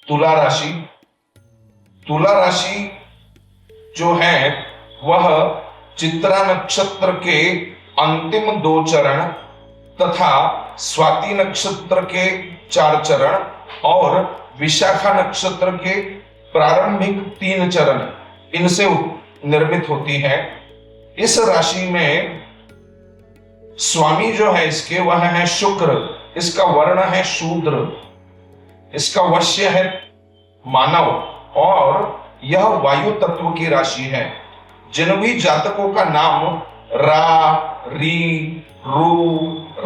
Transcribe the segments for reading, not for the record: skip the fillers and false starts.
तुला राशि। तुला राशि जो है वह चित्रा नक्षत्र के अंतिम 2 चरण तथा स्वाति नक्षत्र के 4 चरण और विशाखा नक्षत्र के प्रारंभिक 3 चरण इनसे निर्मित होती है। इस राशि में स्वामी जो है इसके वह है शुक्र, इसका वर्ण है शूद्र, इसका वश्य है मानव और यह वायु तत्व की राशि है। जिन भी जातकों का नाम रा, री, रू,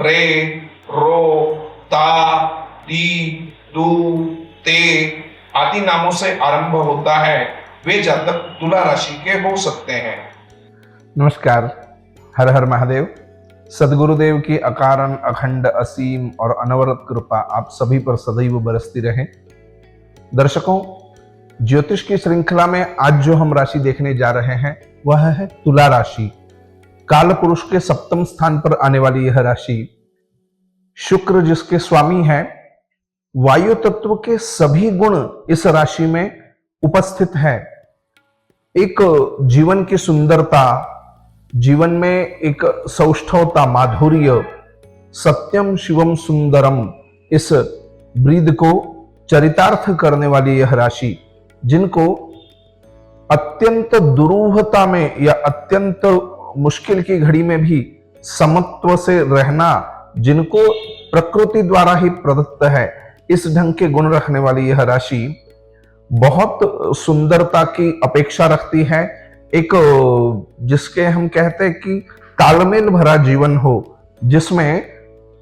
रे, रो, ता, ती, तू, ते आदि नामों से आरंभ होता है वे जातक तुला राशि के हो सकते हैं। नमस्कार, हर हर महादेव। सदगुरुदेव की अकारण अखंड असीम और अनवरत कृपा आप सभी पर सदैव बरसती रहे। दर्शकों, ज्योतिष की श्रृंखला में आज जो हम राशि देखने जा रहे हैं वह है तुला राशि। काल पुरुष के 7वें स्थान पर आने वाली यह राशि, शुक्र जिसके स्वामी है, वायु तत्व के सभी गुण इस राशि में उपस्थित है। एक जीवन की सुंदरता, जीवन में एक सौष्ठवता, माधुर्य, सत्यम शिवम सुंदरम, इस ब्रीद को चरितार्थ करने वाली यह राशि, जिनको अत्यंत दुरूहता में या अत्यंत मुश्किल की घड़ी में भी समत्व से रहना, जिनको प्रकृति द्वारा ही प्रदत्त है, इस ढंग के गुण रखने वाली यह राशि बहुत सुंदरता की अपेक्षा रखती है। एक जिसके हम कहते हैं कि तालमेल भरा जीवन हो, जिसमें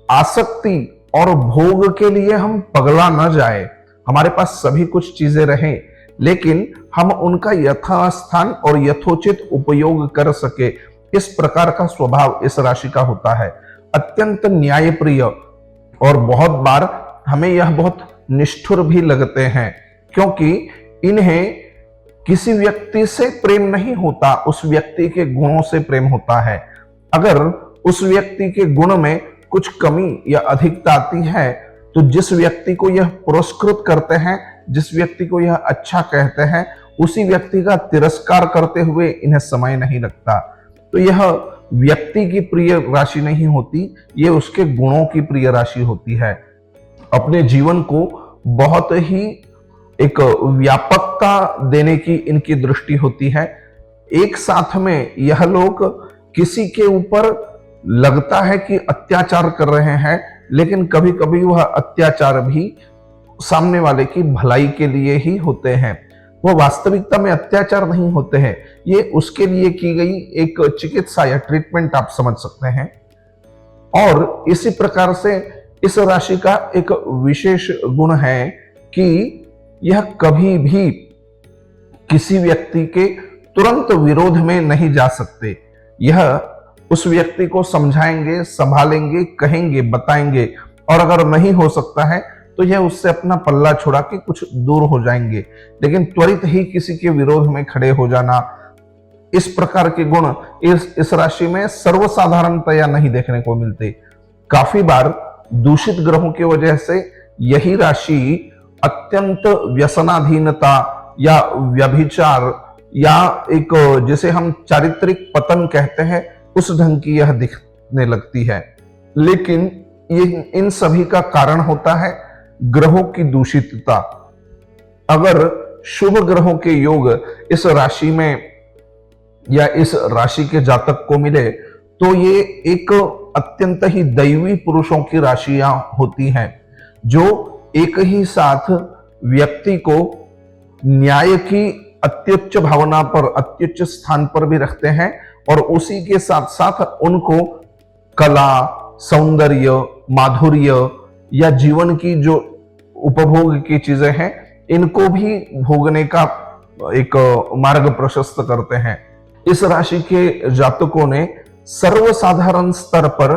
आसक्ति और भोग के लिए हम पगला न जाए। हमारे पास सभी कुछ चीजें रहें लेकिन हम उनका यथास्थान और यथोचित उपयोग कर सके, इस प्रकार का स्वभाव इस राशि का होता है। अत्यंत न्यायप्रिय और बहुत बार हमें यह बहुत निष्ठुर भी लगते हैं, क्योंकि इन्हें किसी व्यक्ति से प्रेम नहीं होता, उस व्यक्ति के गुणों से प्रेम होता है। अगर उस व्यक्ति के गुण में कुछ कमी या अधिकता आती है तो जिस व्यक्ति को यह पुरस्कृत करते हैं, जिस व्यक्ति को यह अच्छा कहते हैं, उसी व्यक्ति का तिरस्कार करते हुए इन्हें समय नहीं लगता। तो यह व्यक्ति की प्रिय राशि नहीं होती, ये उसके गुणों की प्रिय राशि होती है। अपने जीवन को बहुत ही एक व्यापकता देने की इनकी दृष्टि होती है। एक साथ में यह लोग किसी के ऊपर लगता है कि अत्याचार कर रहे हैं, लेकिन कभी कभी वह अत्याचार भी सामने वाले की भलाई के लिए ही होते हैं। वह वास्तविकता में अत्याचार नहीं होते हैं, ये उसके लिए की गई एक चिकित्सा या ट्रीटमेंट आप समझ सकते हैं। और इसी प्रकार से इस राशि का एक विशेष गुण है कि यह कभी भी किसी व्यक्ति के तुरंत विरोध में नहीं जा सकते। यह उस व्यक्ति को समझाएंगे, संभालेंगे, कहेंगे, बताएंगे, और अगर नहीं हो सकता है तो यह उससे अपना पल्ला छुड़ा के कुछ दूर हो जाएंगे। लेकिन त्वरित ही किसी के विरोध में खड़े हो जाना, इस प्रकार के गुण इस राशि में सर्वसाधारणतया नहीं देखने को मिलते। काफी बार दूषित ग्रहों की वजह से यही राशि अत्यंत व्यसनाधीनता या व्यभिचार या एक जिसे हम चारित्रिक पतन कहते हैं, उस ढंग की यह दिखने लगती है। लेकिन ये इन सभी का कारण होता है ग्रहों की दूषितता। अगर शुभ ग्रहों के योग इस राशि में या इस राशि के जातक को मिले तो ये एक अत्यंत ही दैवी पुरुषों की राशियां होती हैं, जो एक ही साथ व्यक्ति को न्याय की अत्युच्च भावना पर, अत्युच्च स्थान पर भी रखते हैं, और उसी के साथ साथ उनको कला, सौंदर्य, माधुर्य या जीवन की जो उपभोग की चीजें हैं, इनको भी भोगने का एक मार्ग प्रशस्त करते हैं। इस राशि के जातकों ने सर्वसाधारण स्तर पर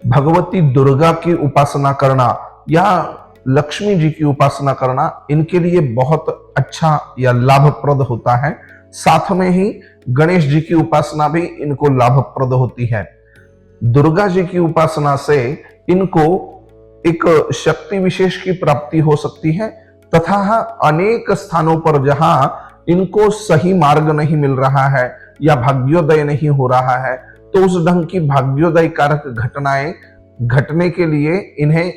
भगवती दुर्गा की उपासना करना या लक्ष्मी जी की उपासना करना इनके लिए बहुत अच्छा या लाभप्रद होता है। साथ में ही गणेश जी की उपासना भी इनको लाभप्रद होती है। दुर्गा जी की उपासना से इनको एक शक्ति विशेष की प्राप्ति हो सकती है, तथा अनेक स्थानों पर जहां इनको सही मार्ग नहीं मिल रहा है या भाग्योदय नहीं हो रहा है, तो उस ढंग की भाग्योदय कारक घटनाएं घटने के लिए इन्हें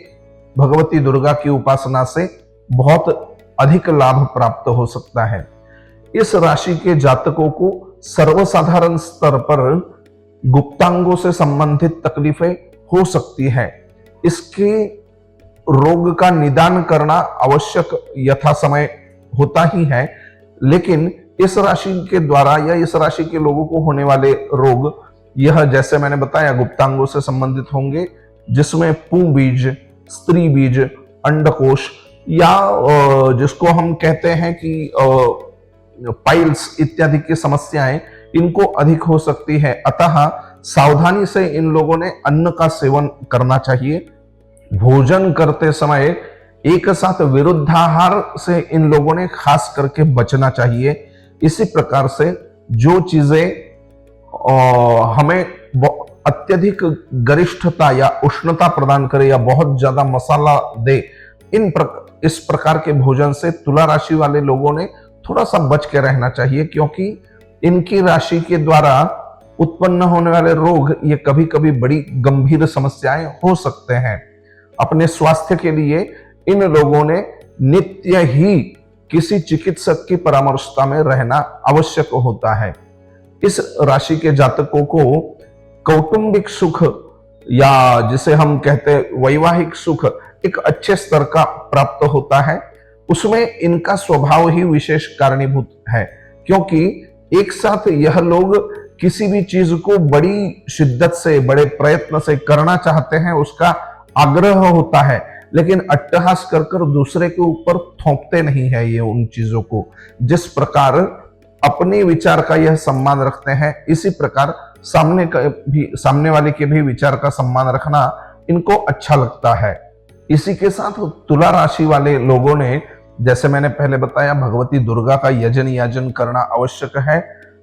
भगवती दुर्गा की उपासना से बहुत अधिक लाभ प्राप्त हो सकता है। इस राशि के जातकों को सर्वसाधारण स्तर पर गुप्तांगों से संबंधित तकलीफें हो सकती है। इसके रोग का निदान करना आवश्यक यथा समय होता ही है, लेकिन इस राशि के द्वारा या इस राशि के लोगों को होने वाले रोग, यह जैसे मैंने बताया गुप्तांगों से संबंधित होंगे, जिसमें पुं बीज, स्त्री बीज, अंडकोश या जिसको हम कहते हैं कि पाइल्स इत्यादि की समस्याएं इनको अधिक हो सकती है। अतः सावधानी से इन लोगों ने अन्न का सेवन करना चाहिए। भोजन करते समय एक साथ विरुद्धाहार से इन लोगों ने खास करके बचना चाहिए। इसी प्रकार से जो चीजें हमें अत्यधिक गरिष्ठता या उष्णता प्रदान करे या बहुत ज्यादा मसाला दे, इस प्रकार के भोजन से तुला राशि वाले लोगों ने थोड़ा सा बच के रहना चाहिए, क्योंकि इनकी राशि के द्वारा उत्पन्न होने वाले रोग ये कभी कभी बड़ी गंभीर समस्याएं हो सकते हैं। अपने स्वास्थ्य के लिए इन लोगों ने नित्य ही किसी चिकित्सक की परामर्शता में रहना आवश्यक होता है। इस राशि के जातकों को कौटुंबिक सुख या जिसे हम कहते हैं वैवाहिक सुख एक अच्छे स्तर का प्राप्त होता है। उसमें इनका स्वभाव ही विशेष कारणीभूत है, क्योंकि एक साथ यह लोग किसी भी चीज को बड़ी शिद्दत से, बड़े प्रयत्न से करना चाहते हैं, उसका आग्रह होता है, लेकिन अट्टहास कर कर दूसरे के ऊपर थोपते नहीं है ये उन चीजों को। जिस प्रकार अपने विचार का यह सम्मान रखते हैं, इसी प्रकार सामने वाले के भी विचार का सम्मान रखना इनको अच्छा लगता है। इसी के साथ तुला राशि वाले लोगों ने, जैसे मैंने पहले बताया, भगवती दुर्गा का यजन याजन करना आवश्यक है।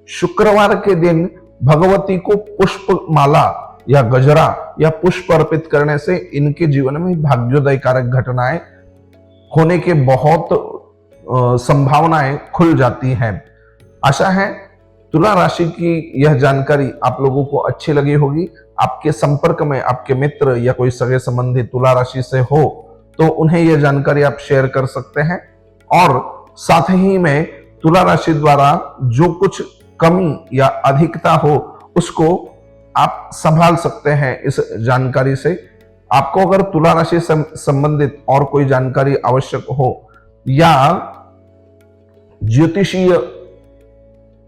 शुक्रवार के दिन भगवती को पुष्प माला या गजरा या पुष्प अर्पित करने से इनके जीवन में भाग्योदय कारक घटनाएं होने के बहुत संभावनाएं खुल जाती हैं। आशा है तुला राशि की यह जानकारी आप लोगों को अच्छी लगी होगी। आपके संपर्क में आपके मित्र या कोई सगे संबंधी तुला राशि से हो तो उन्हें यह जानकारी आप शेयर कर सकते हैं, और साथ ही में तुला राशि द्वारा जो कुछ कमी या अधिकता हो उसको आप संभाल सकते हैं इस जानकारी से। आपको अगर तुला राशि से संबंधित और कोई जानकारी आवश्यक हो या ज्योतिषीय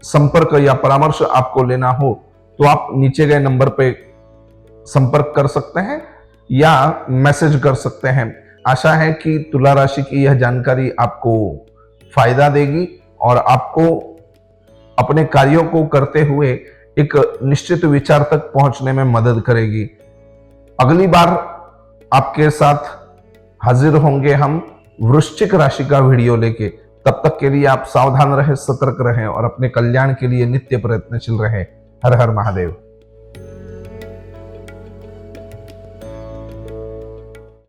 संपर्क या परामर्श आपको लेना हो, तो आप नीचे गए नंबर पे संपर्क कर सकते हैं या मैसेज कर सकते हैं। आशा है कि तुला राशि की यह जानकारी आपको फायदा देगी और आपको अपने कार्यों को करते हुए एक निश्चित विचार तक पहुंचने में मदद करेगी। अगली बार आपके साथ हाजिर होंगे हम वृश्चिक राशि का वीडियो लेके। तब तक के लिए आप सावधान रहें, सतर्क रहें और अपने कल्याण के लिए नित्य प्रयत्नशील रहें। हर हर महादेव।